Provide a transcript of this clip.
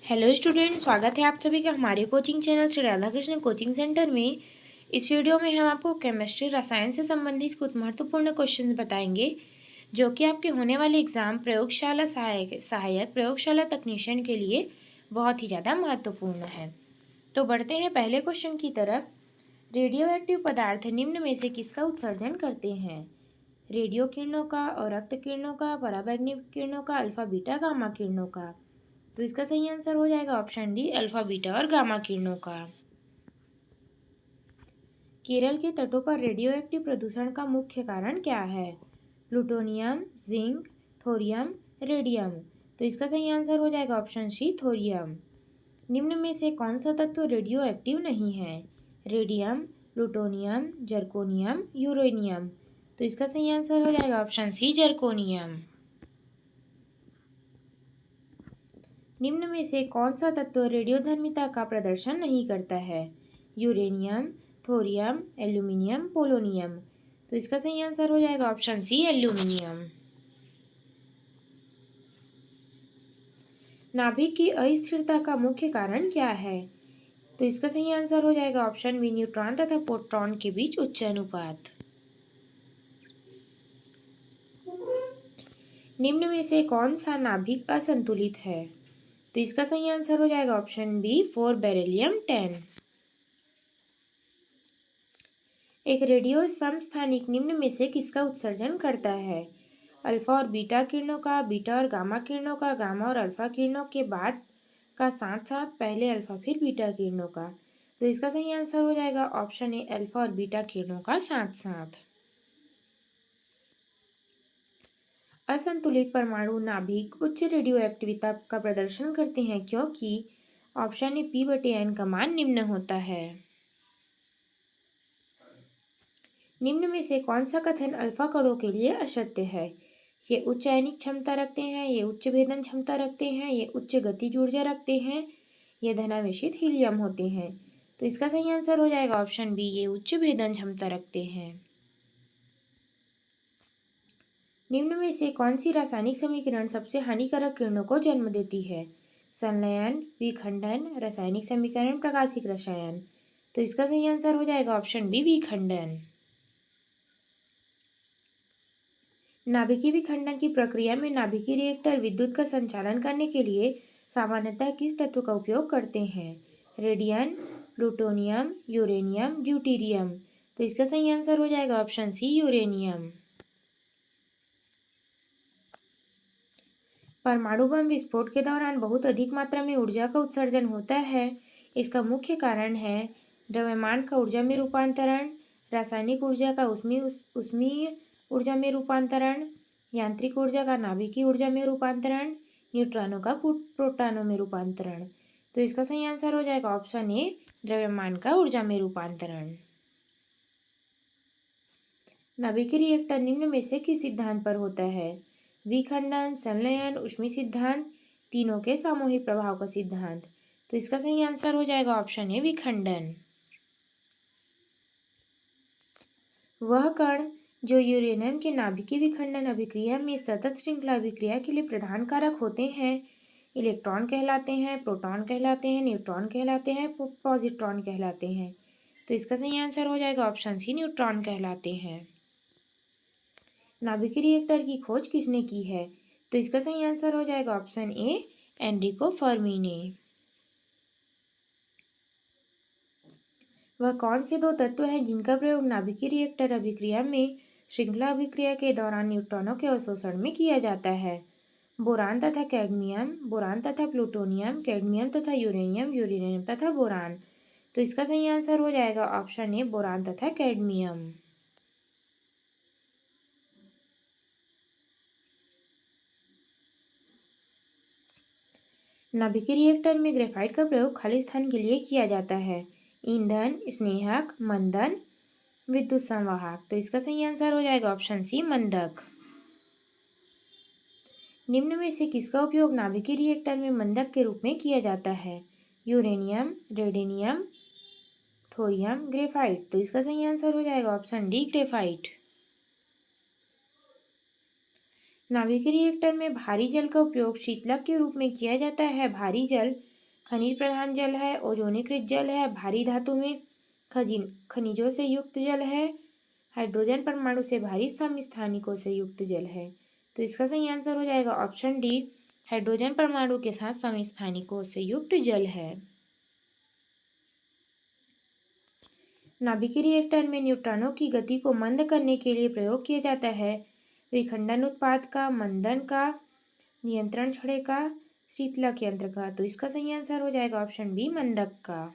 Hello student, स्वागत है आप सभी का हमारे coaching channel Shri Radhakrishna coaching centre में। इस वीडियो में हम आपको केमिस्ट्री रसायन से संबंधित कुछ महत्वपूर्ण क्वेश्चंस बताएंगे जो कि आपके होने वाले एग्जाम प्रयोगशाला सहायक प्रयोगशाला तकनीशियन के लिए बहुत ही ज़्यादा महत्वपूर्ण है। तो बढ़ते हैं पहले क्वेश्चन की तरफ। रेडियो एक्टिव पदार्थ निम्न में से किसका उत्सर्जन करते हैं? रेडियो किरणों का, और रक्त किरणों का, पराबैंगनी किरणों का, अल्फा बीटा गामा किरणों का। तो इसका सही आंसर हो जाएगा ऑप्शन डी, अल्फा बीटा और गामा किरणों का। केरल के तटों पर रेडियोएक्टिव प्रदूषण का मुख्य कारण क्या है? Plutonium, zinc, thorium, radium. तो इसका सही आंसर हो जाएगा ऑप्शन सी, थोरियम। निम्न में से कौन सा तत्व रेडियोएक्टिव नहीं है? Radium, plutonium, zirconium, uranium. तो इसका सही आंसर हो जाएगा ऑप्शन सी, जर्कोनियम। निम्न में से कौन सा तत्व रेडियोधर्मिता का प्रदर्शन नहीं करता है? Uranium, thorium, aluminium, polonium. तो इसका सही आंसर हो जाएगा ऑप्शन सी, एल्यूमिनियम। नाभिक की अस्थिरता का मुख्य कारण क्या है? तो इसका सही आंसर हो जाएगा ऑप्शन बी, न्यूट्रॉन तथा प्रोटॉन के बीच उच्च अनुपात। निम्न में से कौन सा नाभिक असंतुलित है? तो इसका सही आंसर हो जाएगा ऑप्शन बी, 4 बेरिलियम 10। एक रेडियो समस्थानिक निम्न में से किसका उत्सर्जन करता है? अल्फा और बीटा किरणों का, बीटा और गामा किरणों का, गामा और अल्फा किरणों के बाद का साथ साथ, पहले अल्फा फिर बीटा किरणों का। तो इसका सही आंसर हो जाएगा ऑप्शन ए, अल्फा और बीटा किरणों का साथ साथ। असंतुलित परमाणु नाभिक उच्च रेडियो एक्टिविता का प्रदर्शन करते हैं क्योंकि ऑप्शन ए, P/N का मान निम्न होता है। निम्न में से कौन सा कथन अल्फा कणों के लिए असत्य है? ये उच्च आयनिक क्षमता रखते हैं, ये उच्च भेदन क्षमता रखते हैं, ये उच्च गतिज ऊर्जा रखते हैं, ये धनावेशित हीलियम होते हैं। तो इसका सही आंसर हो जाएगा ऑप्शन बी, ये उच्च भेदन क्षमता रखते हैं। निम्न में से कौन सी रासायनिक समीकरण सबसे हानिकारक किरणों को जन्म देती है? संलयन, विखंडन, रासायनिक समीकरण, प्रकाशिक रसायन। तो इसका सही आंसर हो जाएगा ऑप्शन बी, विखंडन। नाभिकीय विखंडन की प्रक्रिया में नाभिकीय रिएक्टर विद्युत का संचालन करने के लिए सामान्यतः किस तत्व का उपयोग करते हैं? Radium, plutonium, uranium, deuterium. तो इसका सही आंसर हो जाएगा ऑप्शन सी, यूरेनियम। परमाणु बम विस्फोट के दौरान बहुत अधिक मात्रा में ऊर्जा का उत्सर्जन होता है। इसका मुख्य कारण है द्रव्यमान का ऊर्जा में रूपांतरण, रासायनिक ऊर्जा का उष्मीय ऊर्जा में रूपांतरण, यांत्रिक ऊर्जा का नाभिकीय ऊर्जा में रूपांतरण, न्यूट्रॉनों का प्रोटॉनों में रूपांतरण। तो इसका सही आंसर हो जाएगा ऑप्शन ए, द्रव्यमान का ऊर्जा में रूपांतरण। नाभिकीय रिएक्टर निम्न में से किस सिद्धांत पर होता है? विखंडन, संलयन, ऊष्मीय सिद्धांत, तीनों के सामूहिक प्रभाव का सिद्धांत। तो इसका सही आंसर हो जाएगा ऑप्शन ए, विखंडन। वह कण जो यूरेनियम के नाभिकीय विखंडन अभिक्रिया में सतत श्रृंखला अभिक्रिया के लिए प्रधान कारक होते हैं, इलेक्ट्रॉन कहलाते हैं, प्रोटॉन कहलाते हैं, न्यूट्रॉन कहलाते हैं, पॉजिट्रॉन कहलाते हैं। तो इसका सही आंसर हो जाएगा ऑप्शन सी, न्यूट्रॉन कहलाते हैं। नाभिकीय रिएक्टर की खोज किसने की है? तो इसका सही आंसर हो जाएगा ऑप्शन ए, एनरिको फर्मी ने। वह कौन से दो तत्व हैं जिनका प्रयोग नाभिकीय रिएक्टर अभिक्रिया में श्रृंखला अभिक्रिया के दौरान न्यूट्रॉनों के अवशोषण में किया जाता है? बोरान तथा कैडमियम, बोरान तथा प्लूटोनियम, कैडमियम तथा यूरेनियम, यूरेनियम तथा बोरान। तो इसका सही आंसर हो जाएगा ऑप्शन ए, बोरान तथा कैडमियम। नाभिकीय रिएक्टर में ग्रेफाइट का प्रयोग खाली स्थान के लिए किया जाता है? ईंधन, स्नेहक, मंदन, विद्युत संवाहक। तो इसका सही आंसर हो जाएगा ऑप्शन सी, मंदक। निम्न में से किसका उपयोग नाभिकीय रिएक्टर में मंदक के रूप में किया जाता है? यूरेनियम, रेडिनियम, थोरियम, ग्रेफाइट। तो इसका सही आंसर हो जाएगा ऑप्शन डी, ग्रेफाइट। नाभिकीय रिएक्टर में भारी जल का उपयोग शीतलक के रूप में किया जाता है। भारी जल खनिज प्रधान जल है, ओजोनीकृत जल है, भारी धातु में खनिजों से युक्त जल है, हाइड्रोजन परमाणु से भारी समस्थानिकों से युक्त जल है। तो इसका सही आंसर हो जाएगा ऑप्शन डी, हाइड्रोजन परमाणु के साथ समस्थानिकों से युक्त जल है। नाभिकीय रिएक्टर में न्यूट्रॉनों की गति को मंद करने के लिए प्रयोग किया जाता है विखंडन उत्पाद का, मंदन का, नियंत्रण छड़े का, शीतलक यंत्र का। तो इसका सही आंसर हो जाएगा ऑप्शन बी, मंदक का।